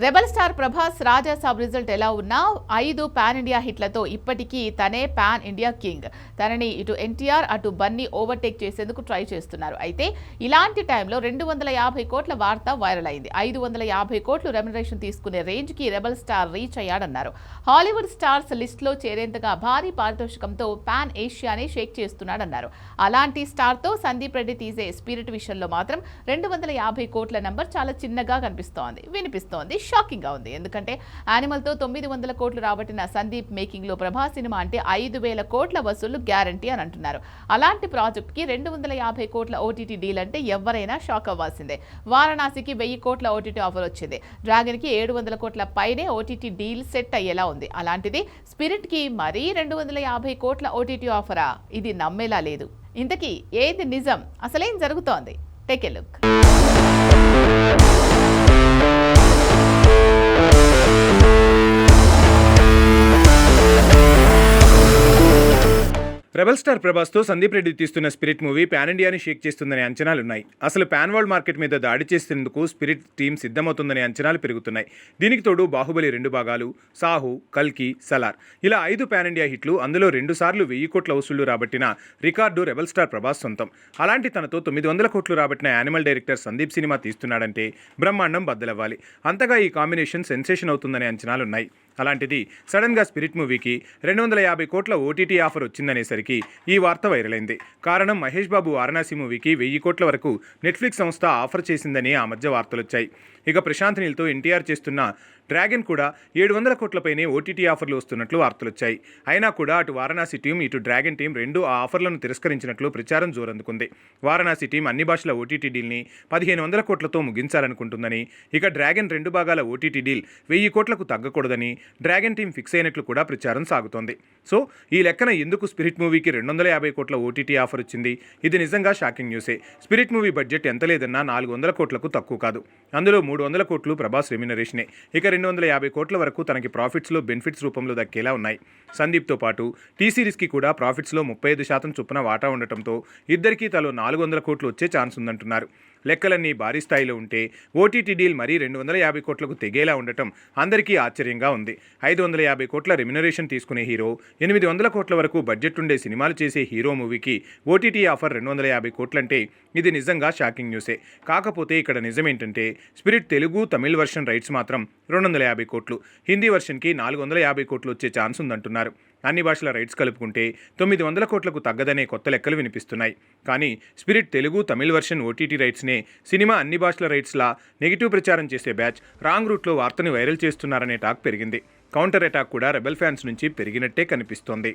Rebel star Prabhas రాజా సాబ్ result ఎలా ఉన్నా 5 pan India హిట్లతో ఇప్పటికీ తనే పాన్ ఇండియా కింగ్. తనని ఇటు ఎన్టీఆర్ అటు బన్నీ ఓవర్టేక్ చేసేందుకు ట్రై చేస్తున్నారు. అయితే ఇలాంటి టైంలో 250 కోట్ల వార్త వైరల్ అయింది. 550 కోట్లు రెమ్యునరేషన్ తీసుకునే రేంజ్ కి రెబల్ స్టార్ రీచ్ అయ్యాడన్నారు. హాలీవుడ్ స్టార్స్ లిస్ట్ లో చేరేంతగా భారీ పారితోషికంతో పాన్ ఏషియాని షేక్ చేస్తున్నాడన్నారు. అలాంటి స్టార్ తో సందీప్ రెడ్డి తీసే స్పిరిట్ విషయంలో మాత్రం 250 కోట్ల నంబర్ చాలా చిన్నగా వినిపిస్తోంది. షాకింగ్ గా ఉంది. ఎందుకంటే యానిమల్ తో 900 కోట్లు రాబట్టిన సందీప్ మేకింగ్ లో ప్రభాస్ సినిమా అంటే 5,000 కోట్ల వసూళ్లు గ్యారంటీ అని అంటున్నారు. అలాంటి ప్రాజెక్ట్ కి 250 కోట్ల ఓటీటీ డీల్ అంటే ఎవరైనా షాక్ అవ్వాల్సిందే. వారణాసికి 1000 కోట్ల ఓటీటీ ఆఫర్ వచ్చింది. డ్రాగన్ కి 700 కోట్ల పైనే ఓటీటీ డీల్ సెట్ అయ్యేలా ఉంది. అలాంటిది స్పిరిట్ కి మరీ 250 కోట్ల ఓటీటీ ఆఫరా? ఇది నమ్మేలా లేదు. ఇంతకీ ఏది నిజం? అసలేం జరుగుతోంది? Take a look. Rebel star ప్రభాస్తో సందీప్ రెడ్డి తీస్తున్న స్పిరిట్ మూవీ పాన్ ఇండియాని షేక్ చేస్తుందనే అంచనాలున్నాయి. అసలు పాన్ వరల్డ్ మార్కెట్ మీద దాడి చేసేందుకు స్పిరిట్ టీం సిద్ధమవుతుందనే అంచనాలు పెరుగుతున్నాయి. దీనికి తోడు బాహుబలి 2 భాగాలు, సాహు, కల్కి, సలార్ ఇలా 5 పాన్ ఇండియా హిట్లు, అందులో 2 సార్లు 1000 కోట్ల వసూళ్లు రాబట్టిన రికార్డు రెబల్ స్టార్ ప్రభాస్ సొంతం. అలాంటి తనతో 900 కోట్లు రాబట్టిన యానిమల్ డైరెక్టర్ సందీప్ సినిమా తీస్తున్నాడంటే బ్రహ్మాండం బద్దలవ్వాలి. అంతగా ఈ కాంబినేషన్ సెన్సేషన్ అవుతుందనే అంచనాలున్నాయి. అలాంటిది సడన్గా స్పిరిట్ మూవీకి 250 కోట్ల ఓటీటీ ఆఫర్ వచ్చిందనేసరికి ఈ వార్త వైరల్ అయింది. కారణం మహేష్ బాబు వారణాసి మూవీకి 1000 కోట్ల వరకు నెట్ఫ్లిక్స్ సంస్థ ఆఫర్ చేసిందని ఆ మధ్య వార్తలొచ్చాయి. ఇక ప్రశాంత్ నీల్తో ఎన్టీఆర్ చేస్తున్న డ్రాగన్ కూడా 700 కోట్లపైనే ఓటీటీ ఆఫర్లు వస్తున్నట్లు వార్తలొచ్చాయి. అయినా కూడా అటు వారణాసి టీం ఇటు డ్రాగన్ టీం 2 ఆ ఆఫర్లను తిరస్కరించినట్లు ప్రచారం జోరందుకుంది. వారణాసి టీం అన్ని భాషల ఓటీటీ డీల్ని 1500 కోట్లతో ముగించాలనుకుంటుందని, ఇక డ్రాగన్ 2 భాగాల ఓటీటీ డీల్ 1000 కోట్లకు తగ్గకూడదని డ్రాగన్ టీం ఫిక్స్ అయినట్లు కూడా ప్రచారం సాగుతోంది. సో ఈ లెక్కన ఎందుకు స్పిరిట్ మూవీకి 250 కోట్ల ఓటీటీ ఆఫర్ వచ్చింది? ఇది నిజంగా షాకింగ్ న్యూసే. స్పిరిట్ మూవీ బడ్జెట్ ఎంత లేదన్నా 400 కోట్లకు తక్కువ కాదు. అందులో 300 కోట్లు ప్రభాస్ రెమ్యునరేషనే. ఇక 250 కోట్ల వరకు తనకి ప్రాఫిట్స్లో బెనిఫిట్స్ రూపంలో దక్కేలా ఉన్నాయి. సందీప్తో పాటు టీ సిరీస్కి కూడా ప్రాఫిట్స్లో 35% చొప్పున వాటా ఉండటంతో ఇద్దరికీ తలో 400 కోట్లు వచ్చే ఛాన్స్ ఉందంటున్నారు. లెక్కలన్నీ భారీ స్థాయిలో ఉంటే ఓటీటీ డీల్ మరీ 250 కోట్లకు తెగేలా ఉండటం అందరికీ ఆశ్చర్యంగా ఉంది. 550 కోట్ల రెమ్యునరేషన్ తీసుకునే హీరో, 800 కోట్ల వరకు బడ్జెట్ ఉండే సినిమాలు చేసే హీరో మూవీకి ఓటీటీ ఆఫర్ 250 కోట్లంటే ఇది నిజంగా షాకింగ్ న్యూసే. కాకపోతే ఇక్కడ నిజమేంటంటే Spirit Telugu, Tamil version rights మాత్రం 250 కోట్లు, హిందీ వర్షన్కి 450 కోట్లు వచ్చే ఛాన్స్ ఉందంటున్నారు. అన్ని భాషల రైట్స్ కలుపుకుంటే 900 కోట్లకు తగ్గదనే కొత్త లెక్కలు వినిపిస్తున్నాయి. కానీ Spirit Telugu, Tamil version OTT రైట్స్నే సినిమా అన్ని భాషల రైట్స్లా నెగిటివ్ ప్రచారం చేసే బ్యాచ్ రాంగ్ రూట్లో వార్తని వైరల్ చేస్తున్నారనే టాక్ పెరిగింది. కౌంటర్ అటాక్ కూడా రెబల్ ఫ్యాన్స్ నుంచి పెరిగినట్టే కనిపిస్తోంది.